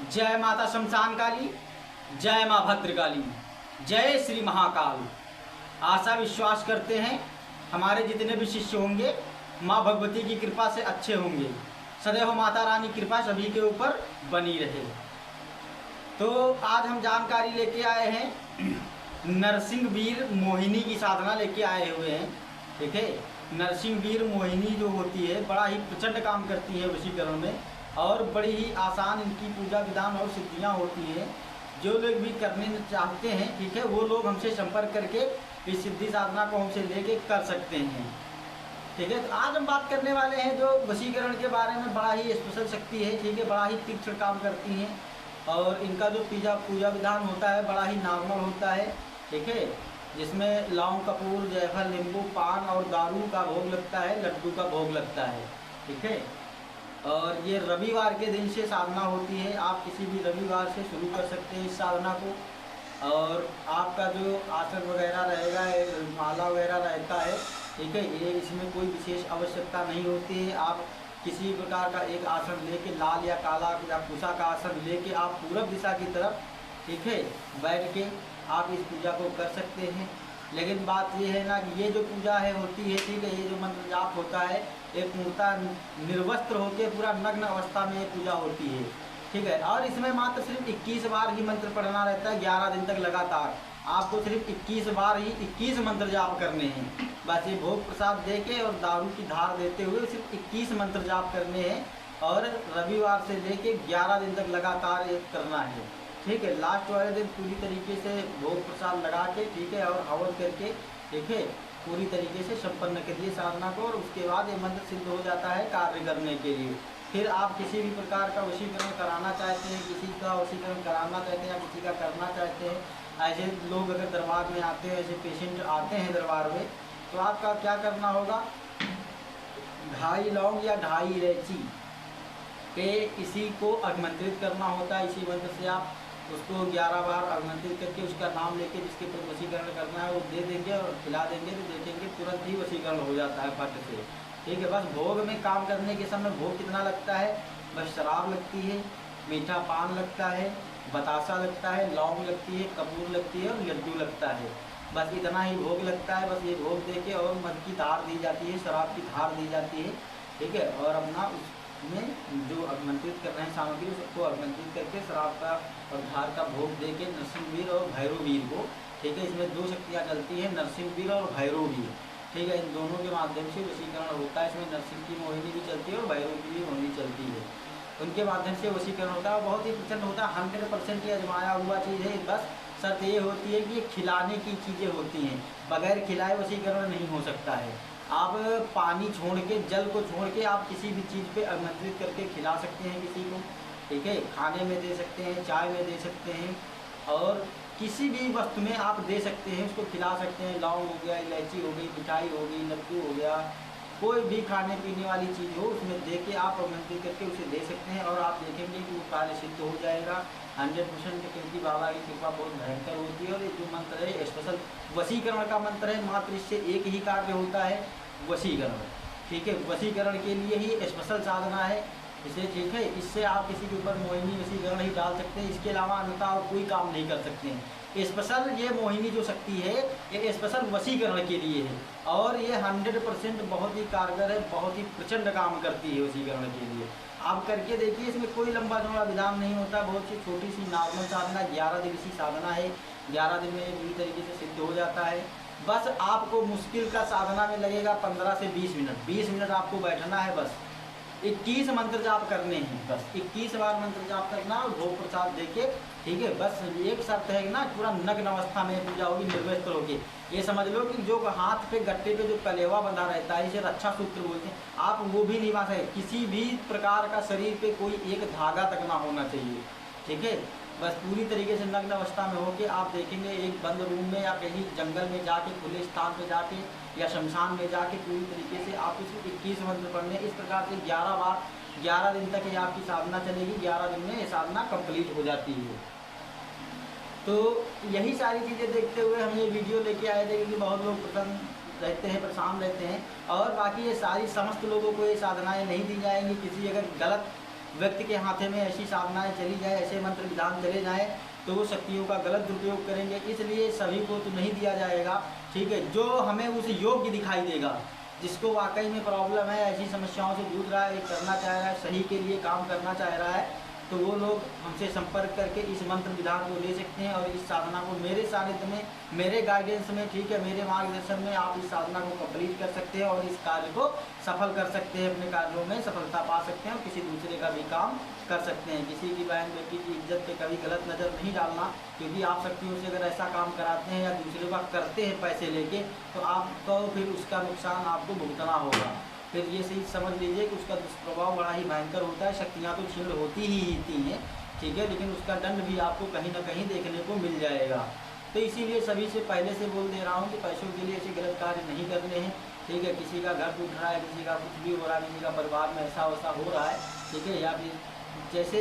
जय माता शमशान काली, जय माँ भद्रकाली, जय श्री महाकाल। आशा विश्वास करते हैं हमारे जितने भी शिष्य होंगे माँ भगवती की कृपा से अच्छे होंगे। सदैव माता रानी कृपा सभी के ऊपर बनी रहे। तो आज हम जानकारी लेके आए हैं नरसिंह वीर मोहिनी की साधना लेके आए हुए हैं। ठीक है, नरसिंह वीर मोहिनी जो होती है बड़ा ही प्रचंड काम करती है वशीकरण में और बड़ी ही आसान इनकी पूजा विधान और सिद्धियां होती हैं। जो लोग भी करने चाहते हैं, ठीक है, वो लोग हमसे संपर्क करके इस सिद्धि साधना को हमसे लेके कर सकते हैं। ठीक है, तो आज हम बात करने वाले हैं जो वशीकरण के बारे में। बड़ा ही स्पेशल शक्ति है, ठीक है, बड़ा ही तीक्ष्ण काम करती हैं और इनका जो पूजा विधान होता है बड़ा ही नॉर्मल होता है। ठीक है, जिसमें लौंग, कपूर, जायफल, नींबू, पान और दारू का भोग लगता है, लड्डू का भोग लगता है। ठीक है, और ये रविवार के दिन से साधना होती है। आप किसी भी रविवार से शुरू कर सकते हैं इस साधना को। और आपका जो आसन वगैरह रहेगा, माला वगैरह रहता है, ठीक है, ये इसमें कोई विशेष आवश्यकता नहीं होती है। आप किसी प्रकार का एक आसन लेके, लाल या काला या कुशा का आसन लेके आप पूरब दिशा की तरफ, ठीक है, बैठ के आप इस पूजा को कर सकते हैं। लेकिन बात ये है ना कि ये जो पूजा है होती है, ठीक है, ये जो मंत्र जाप होता है, एक मूर्ता निर्वस्त्र होकर पूरा नग्न अवस्था में ये पूजा होती है। ठीक है, और इसमें मात्र सिर्फ 21 बार ही मंत्र पढ़ना रहता है 11 दिन तक लगातार। आपको सिर्फ 21 बार ही 21 मंत्र जाप करने हैं। बस ये भोग प्रसाद दे के और दारू की धार देते हुए सिर्फ 21 मंत्र जाप करने हैं और रविवार से लेके 11 दिन तक लगातार ये करना है। ठीक है, लास्ट वाले दिन पूरी तरीके से भोग प्रसाद लगा के, ठीक है, और हवन करके, ठीक है, पूरी तरीके से संपन्न करिए साधना को। और उसके बाद ये मंत्र सिद्ध हो जाता है कार्य करने के लिए। फिर आप किसी भी प्रकार का वशीकरण कराना चाहते हैं, किसी का वशीकरण कराना चाहते हैं या किसी का करना चाहते हैं, ऐसे लोग अगर दरबार में आते हैं, ऐसे पेशेंट आते हैं दरबार में, तो आपका क्या करना होगा, 2.5 लौंग या 2.5 इलायची पे इसी को आमंत्रित करना होता है। इसी मंत्र से आप उसको 11 बार आमंत्रित करके उसका नाम लेके जिसके ऊपर वशीकरण करना है वो दे देंगे और खिला देंगे, तो देखेंगे तुरंत ही वशीकरण हो जाता है फट से। ठीक है, बस भोग में काम करने के समय भोग कितना लगता है, बस शराब लगती है, मीठा पान लगता है, बतासा लगता है, लौंग लगती है, कपूर लगती है और लड्डू लगता है। बस इतना ही भोग लगता है। बस ये भोग दे के और मद की धार दी जाती है, शराब की धार दी जाती है। ठीक है, और अपना उसमें जो आमंत्रित कर रहे हैं सामग्री उसको आमंत्रित करके शराब का और धार का भोग दे के नरसिंह वीर और भैरव वीर को, ठीक है, इसमें 2 शक्तियाँ चलती हैं, नरसिंह वीर और भैरव वीर। ठीक है, इन दोनों के माध्यम से वशीकरण होता है। इसमें नरसिंह की मोहिनी भी चलती है और भैरव की भी मोहिनी चलती है। उनके माध्यम से वशीकरण होता है। बहुत ही प्रचंड होता है, 100% ये आजमाया हुआ चीज़ है। बस शर्त ये होती है कि ये खिलाने की चीज़ें होती हैं, बगैर खिलाए वशीकरण नहीं हो सकता है। आप पानी छोड़ के, जल को छोड़ के आप किसी भी चीज़ पे आमंत्रित करके खिला सकते हैं किसी को। ठीक है, खाने में दे सकते हैं, चाय में दे सकते हैं और किसी भी वस्तु में आप दे सकते हैं, उसको खिला सकते हैं। लौंग हो गया, इलायची हो गई, मिठाई हो गई, लड्डू हो गया, कोई भी खाने पीने वाली चीज़ हो उसमें दे के आप आमंत्रित करके उसे दे सकते हैं और आप देखेंगे कि वो कार्य सिद्ध हो जाएगा 100%। क्योंकि बाबा की कृपा बहुत भयंकर होती है। और ये जो मंत्र है स्पेशल वशीकरण का मंत्र है, मात्र इससे एक ही कार्य होता है, वशीकरण। ठीक है, वशीकरण के लिए ही स्पेशल साधना है इसे। ठीक है, इससे आप किसी के ऊपर मोहिनी वशीकरण ही डाल सकते हैं, इसके अलावा अन्यथा और कोई काम नहीं कर सकते हैं। स्पेशल ये मोहिनी जो शक्ति है ये स्पेशल वशीकरण के लिए है और ये 100% बहुत ही कारगर है, बहुत ही प्रचंड काम करती है वशीकरण के लिए। आप करके देखिए, इसमें कोई लंबा चौड़ा विधान नहीं होता, बहुत सी छोटी सी नॉर्मल साधना, 11 दिवसीय साधना है। 11 दिन में पूरी तरीके से सिद्ध हो जाता है। बस आपको मुश्किल का साधना में लगेगा 15 से 20 मिनट। 20 मिनट आपको बैठना है, बस 21 मंत्र जाप करने हैं, बस 21 बार मंत्र जाप करना और भोग प्रसाद देके। ठीक है, बस एक शर्त है ना, पूरा नग्न अवस्था में पूजा होगी, निर्वस्त्र होगी। ये समझ लो कि जो हाथ पे गट्टे पे जो कलेवा बंधा रहता है, इसे रक्षा सूत्र बोलते हैं, आप वो भी नहीं बांध सकते। किसी भी प्रकार का शरीर पे कोई एक धागा तक ना होना चाहिए। ठीक है, बस पूरी तरीके से नग्न अवस्था में होके आप देखेंगे एक बंद रूम में या कहीं जंगल में जाके, खुले स्थान पे जाके या शमशान में जाके पूरी तरीके से आप इसमें 21 मंत्र पढ़ने। इस प्रकार से 11 बार 11 दिन तक ये आपकी साधना चलेगी। 11 दिन में ये साधना कंप्लीट हो जाती है। तो यही सारी चीज़ें देखते हुए हम ये वीडियो लेके आए थे, क्योंकि बहुत लोग प्रसन्न रहते हैं, परेशान रहते हैं। और बाकी ये सारी समस्त लोगों को ये साधनाएँ नहीं दी जाएंगी। किसी अगर गलत व्यक्ति के हाथे में ऐसी साधनाएं चली जाए, ऐसे मंत्र विधान चले जाएं तो वो शक्तियों का गलत दुरुपयोग करेंगे। इसलिए सभी को तो नहीं दिया जाएगा, ठीक है। जो हमें उस योग्य दिखाई देगा, जिसको वाकई में प्रॉब्लम है, ऐसी समस्याओं से जूझ रहा है, करना चाह रहा है, सही के लिए काम करना चाह रहा है, तो वो लोग हमसे संपर्क करके इस मंत्र विधान को ले सकते हैं और इस साधना को मेरे सानिध्य में, मेरे गाइडेंस में, ठीक है, मेरे मार्गदर्शन में आप इस साधना को कंप्लीट कर सकते हैं और इस कार्य को सफल कर सकते हैं, अपने कार्यों में सफलता पा सकते हैं और किसी दूसरे का भी काम कर सकते हैं। किसी की बहन बेटी की इज्जत पे कभी गलत नज़र नहीं डालना, क्योंकि आप शक्तियों से अगर ऐसा काम कराते हैं या दूसरे का करते हैं पैसे लेके, तो आपको फिर उसका नुकसान आपको भुगतना होगा। फिर ये चीज़ समझ लीजिए कि उसका दुष्प्रभाव बड़ा ही भयंकर होता है। शक्तियाँ तो क्षीण होती ही हैं, ठीक है, लेकिन उसका दंड भी आपको कहीं ना कहीं देखने को मिल जाएगा। तो इसीलिए सभी से पहले से बोल दे रहा हूँ कि पैसों के लिए ऐसे गलत कार्य नहीं करने हैं, ठीक है। किसी का घर टूट रहा है, किसी का कुछ भी हो रहा है, किसी का परिवार में ऐसा वैसा हो रहा है, ठीक है, या फिर जैसे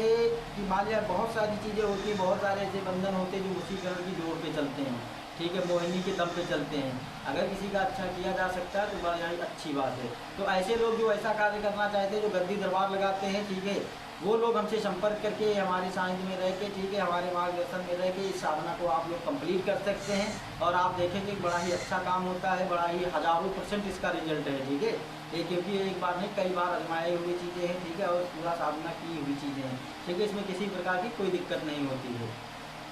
कि मान लिया बहुत सारी चीज़ें होती हैं, बहुत सारे ऐसे बंधन होते हैं जो वशीकरण की जोर पे चलते हैं, ठीक है, मोहिनी के दम पे चलते हैं। अगर किसी का अच्छा किया जा सकता है तो बड़ा ही अच्छी बात है। तो ऐसे लोग जो ऐसा कार्य करना चाहते हैं, जो गद्दी दरबार लगाते हैं, ठीक है, वो लोग हमसे संपर्क करके हमारे सानिध्य में रह के, ठीक है, हमारे मार्गदर्शन में रह के इस साधना को आप लोग कंप्लीट कर सकते हैं और आप देखेंगे बड़ा ही अच्छा काम होता है, बड़ा ही हज़ारों % इसका रिजल्ट है, ठीक है। ये क्योंकि एक बार नहीं कई बार आजमाई हुई चीज़ें हैं, ठीक है, और पूरा साधना की हुई चीज़ें हैं, ठीक है, इसमें किसी प्रकार की कोई दिक्कत नहीं होती है।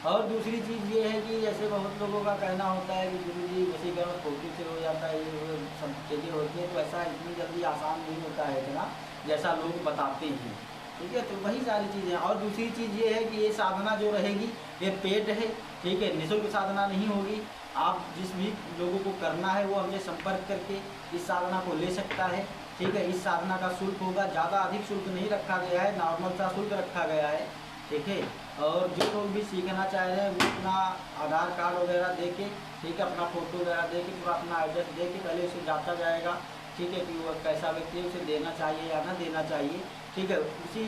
और दूसरी चीज़ ये है कि जैसे बहुत लोगों का कहना होता है कि गुरुजी वशीकरण फोटो से हो जाता है, ये सब चीज़ें होती हैं, तो ऐसा इतनी जल्दी आसान नहीं होता है इतना जैसा लोग बताते हैं, ठीक है। तो वही सारी चीज़ें। और दूसरी चीज़ ये है कि ये साधना जो रहेगी ये पेड है, ठीक है, निःशुल्क साधना नहीं होगी। आप जिस भी लोगों को करना है वो हमसे संपर्क करके इस साधना को ले सकता है, ठीक है। इस साधना का शुल्क होगा, ज़्यादा अधिक शुल्क नहीं रखा गया है, नॉर्मल सा शुल्क रखा गया है, ठीक है। और जो लोग भी सीखना चाह रहे हैं वो अपना आधार कार्ड वगैरह दे के, ठीक है, अपना फ़ोटो वगैरह दे के, पूरा अपना एड्रेस दे के पहले उसे जांचा जाएगा, ठीक है, कि वो कैसा व्यक्ति है, उसे देना चाहिए या ना देना चाहिए, ठीक है। उसी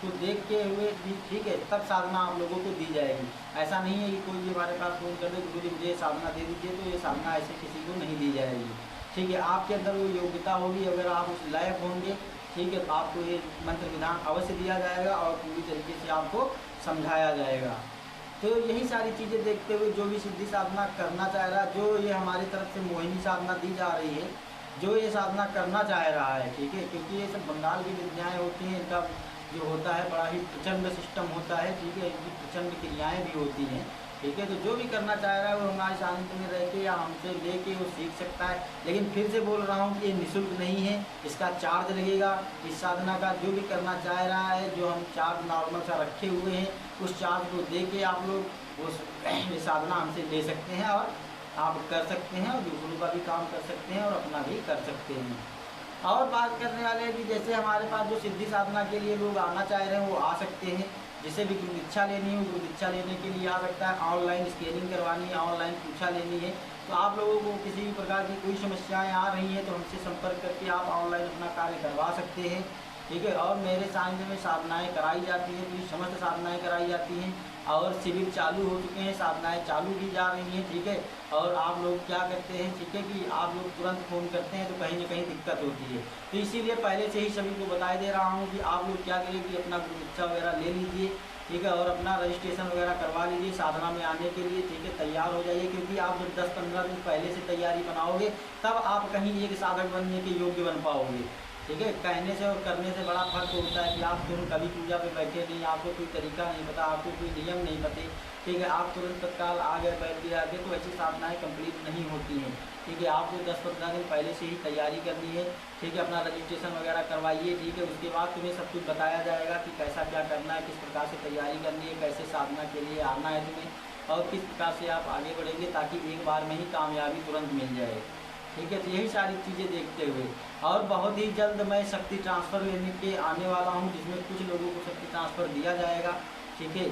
को देख के हुए भी, ठीक है, तब साधना आप लोगों को दी जाएगी। ऐसा नहीं है कि कोई भी हमारे पास फ़ोन कर दे गुरुजी मुझे साधना दे दीजिए, तो ये साधना ऐसे किसी को नहीं दी जाएगी, ठीक है। आपके अंदर वो योग्यता होगी, अगर आप उस लायक होंगे, ठीक है, तो आपको ये मंत्र विधान अवश्य दिया जाएगा और पूरी तरीके से आपको समझाया जाएगा। तो यही सारी चीज़ें देखते हुए जो भी सिद्धि साधना करना चाह रहा है, जो ये हमारी तरफ से मोहिनी साधना दी जा रही है, जो ये साधना करना चाह रहा है, ठीक है, क्योंकि ये सब बंगाल की विद्याएँ होती हैं, इनका जो होता है बड़ा ही प्रचंड सिस्टम होता है, ठीक है, इनकी प्रचंड क्रियाएँ भी होती हैं, ठीक है। तो जो भी करना चाह रहा है वो हमारे सानिध्य में रह के या हमसे ले के वो सीख सकता है। लेकिन फिर से बोल रहा हूँ कि ये निःशुल्क नहीं है, इसका चार्ज लगेगा। इस साधना का जो भी करना चाह रहा है, जो हम चार्ज नॉर्मल सा रखे हुए हैं, उस चार्ज को दे के आप लोग उस ये साधना हमसे ले सकते हैं और आप कर सकते हैं और दूसरों का भी काम कर सकते हैं और अपना भी कर सकते हैं। और बात करने वाले हैं कि जैसे हमारे पास जो सिद्धि साधना के लिए लोग आना चाह रहे हैं वो आ सकते हैं। जिसे भी गुरु दीक्षा लेनी हो, गुरु दीक्षा लेने के लिए आ सकता है। ऑनलाइन स्कैनिंग करवानी है, ऑनलाइन पूछा लेनी है, तो आप लोगों को किसी भी प्रकार की कोई समस्याएं आ रही हैं तो हमसे संपर्क करके आप ऑनलाइन अपना कार्य करवा सकते हैं, ठीक है। और मेरे सानिध्य में साधनाएँ कराई जाती हैं, पूरी समस्त साधनाएँ कराई जाती हैं और शिविर चालू हो चुके हैं, साधनाएँ चालू की जा रही हैं, ठीक है। और आप लोग क्या करते हैं, ठीक है, कि आप लोग तुरंत फ़ोन करते हैं तो कहीं ना कहीं दिक्कत होती है। तो इसीलिए पहले से ही सभी को बता दे रहा हूँ कि आप लोग क्या करें कि अपना गुरु दीक्षा वगैरह ले लीजिए, ठीक है, और अपना रजिस्ट्रेशन वगैरह करवा लीजिए साधना में आने के लिए, ठीक है। तैयार हो जाइए, क्योंकि आप जब 10-15 दिन पहले से तैयारी बनाओगे तब आप कहीं एक साधक बनने के योग्य बन पाओगे, ठीक है। कहने से और करने से बड़ा फर्क होता है कि आप तुरंत कभी पूजा पे बैठे नहीं, आपको कोई तरीका नहीं पता, आपको कोई नियम नहीं पते, ठीक है, आप तुरंत तत्काल आ गए बैठ गए आगे, तो ऐसी साधनाएँ कंप्लीट नहीं होती हैं, ठीक है। आपको 10-15 दिन पहले से ही तैयारी करनी है, ठीक है। अपना रजिस्ट्रेशन वगैरह करवाइए, ठीक है। उसके बाद तुम्हें सब कुछ बताया जाएगा कि कैसा क्या करना है, किस प्रकार से तैयारी करनी है, कैसे साधना के लिए आना है तुम्हें और किस प्रकार से आप आगे बढ़ेंगे ताकि एक बार में ही कामयाबी तुरंत मिल जाए, ठीक है। तो यही सारी चीज़ें देखते हुए और बहुत ही जल्द मैं शक्ति ट्रांसफ़र लेने के आने वाला हूँ, जिसमें कुछ लोगों को शक्ति ट्रांसफ़र दिया जाएगा, ठीक है।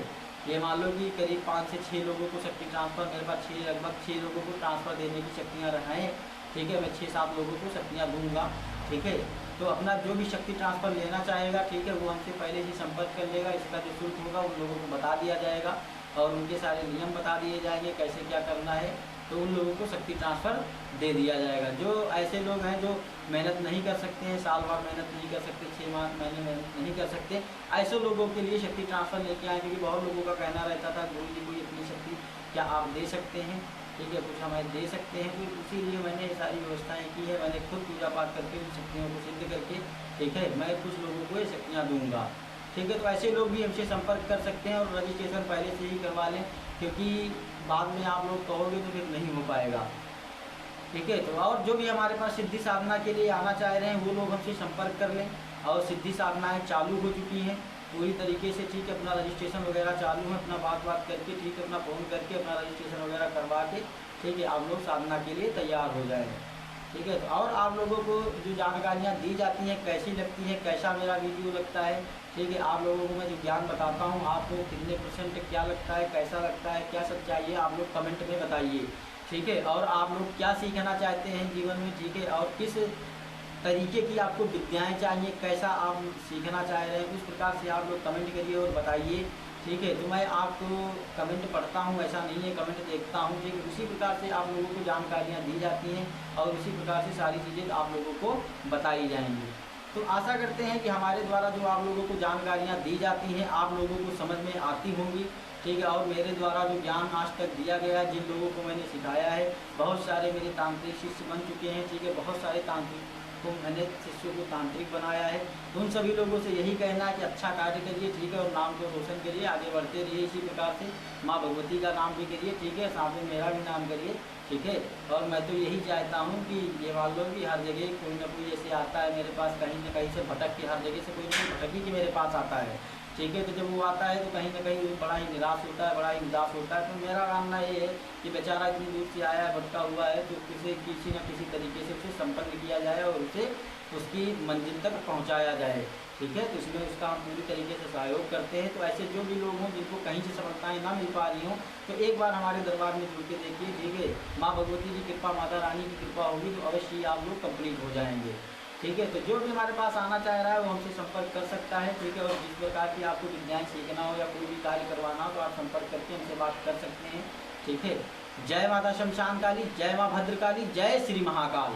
ये मान लो कि करीब 5 से 6 लोगों को शक्ति ट्रांसफ़र, मेरे पास लगभग 6 लोगों को ट्रांसफ़र देने की शक्तियाँ हैं, ठीक है। मैं 6-7 लोगों को शक्तियाँ दूँगा, ठीक है। तो अपना जो भी शक्ति ट्रांसफ़र लेना चाहेगा, ठीक है, वो हमसे पहले ही संपर्क कर लेगा। इसका जो शुल्क होगा उन लोगों को बता दिया जाएगा और उनके सारे नियम बता दिए जाएंगे कैसे क्या करना है, तो उन लोगों को शक्ति ट्रांसफ़र दे दिया जाएगा। जो ऐसे लोग हैं जो मेहनत नहीं कर सकते हैं, साल भर मेहनत नहीं कर सकते, 6 महीने मेहनत नहीं कर सकते, ऐसे लोगों के लिए शक्ति ट्रांसफ़र लेके आए। क्योंकि बहुत लोगों का कहना रहता था गुरु जी कोई अपनी शक्ति क्या आप दे सकते हैं, ठीक है, कुछ हमें दे सकते हैं। तो इसीलिए मैंने ये सारी व्यवस्थाएँ की है। मैंने खुद पूजा पाठ करके उन शक्तियों को सिद्ध करके, ठीक है, मैं कुछ लोगों को ये शक्तियाँ दूँगा, ठीक है। तो ऐसे लोग भी हमसे संपर्क कर सकते हैं और रजिस्ट्रेशन पहले से ही करवा लें, क्योंकि बाद में आप लोग कहोगे तो फिर नहीं हो पाएगा, ठीक है। तो और जो भी हमारे पास सिद्धि साधना के लिए आना चाह रहे हैं वो लोग हमसे संपर्क कर लें। और सिद्धि साधनाएँ चालू हो चुकी हैं पूरी तरीके से, ठीक है। अपना रजिस्ट्रेशन वगैरह चालू है, अपना बात करके, ठीक है, अपना फ़ोन करके अपना रजिस्ट्रेशन वगैरह करवा के, ठीक है, आप लोग साधना के लिए तैयार हो जाएँ, ठीक है। तो और आप लोगों को जो जानकारियाँ दी जाती हैं कैसी लगती हैं, कैसा मेरा वीडियो लगता है, ठीक है, आप लोगों को मैं जो ज्ञान बताता हूँ आपको कितने % क्या लगता है, कैसा लगता है, क्या सच्चाई है, आप लोग कमेंट में बताइए, ठीक है। और आप लोग क्या सीखना चाहते हैं जीवन में, ठीक है, और किस तरीके की आपको विद्याएं चाहिए, कैसा आप सीखना चाह रहे हैं, उस प्रकार से आप लोग कमेंट करिए और बताइए, ठीक है। तो मैं आपको कमेंट पढ़ता हूँ, ऐसा नहीं है, कमेंट देखता हूँ, ठीक है। उसी प्रकार से आप लोगों को जानकारियाँ दी जाती हैं और उसी प्रकार से सारी चीज़ें आप लोगों को बताई जाएंगी। तो आशा करते हैं कि हमारे द्वारा जो आप लोगों को जानकारियाँ दी जाती हैं आप लोगों को समझ में आती होंगी, ठीक है। और मेरे द्वारा जो ज्ञान आज तक दिया गया है, जिन लोगों को मैंने सिखाया है, बहुत सारे मेरे तांत्रिक शिष्य बन चुके हैं, ठीक है। बहुत सारे तांत्रिक को मैंने शिष्यों को तांत्रिक बनाया है। तो उन सभी लोगों से यही कहना है कि अच्छा कार्य करिए, ठीक है, और नाम को रोशन करिए, आगे बढ़ते रहिए इसी प्रकार से। माँ भगवती का नाम भी करिए, ठीक है, साथ में मेरा भी नाम करिए, ठीक है। और मैं तो यही चाहता हूँ कि ये मान लो कि हर जगह कोई ना कोई ऐसे आता है मेरे पास, कहीं ना कहीं से भटक के, हर जगह से कोई ना कोई भटकी के मेरे पास आता है, ठीक है। तो जब वो आता है तो कहीं ना कहीं बड़ा ही निराश होता है, बड़ा ही उदास होता है। तो मेरा मानना ये है कि बेचारा इतनी दूर से आया है, भटका हुआ है, तो किसी न किसी तरीके से उसे संपन्न किया जाए और उसे उसकी मंजिल तक पहुंचाया जाए, ठीक है। तो इसमें उसका हम पूरी तरीके से सहयोग करते हैं। तो ऐसे जो भी लोग हों जिनको कहीं से सफलताएँ ना मिल पा रही हों, तो एक बार हमारे दरबार में जुड़ के देखिए, ठीक है। माँ भगवती की कृपा, माता रानी की कृपा होगी तो अवश्य ही आप लोग कंप्लीट हो जाएंगे, ठीक है। तो जो भी हमारे पास आना चाह रहा है वो हमसे संपर्क कर सकता है, ठीक है। और जिस प्रकार की आपको विद्याएँ सीखना हो या कोई भी कार्य करवाना हो तो आप संपर्क करके हमसे बात कर सकते हैं, ठीक है। जय माता शमशान काली, जय माँ भद्रकाली, जय श्री महाकाल।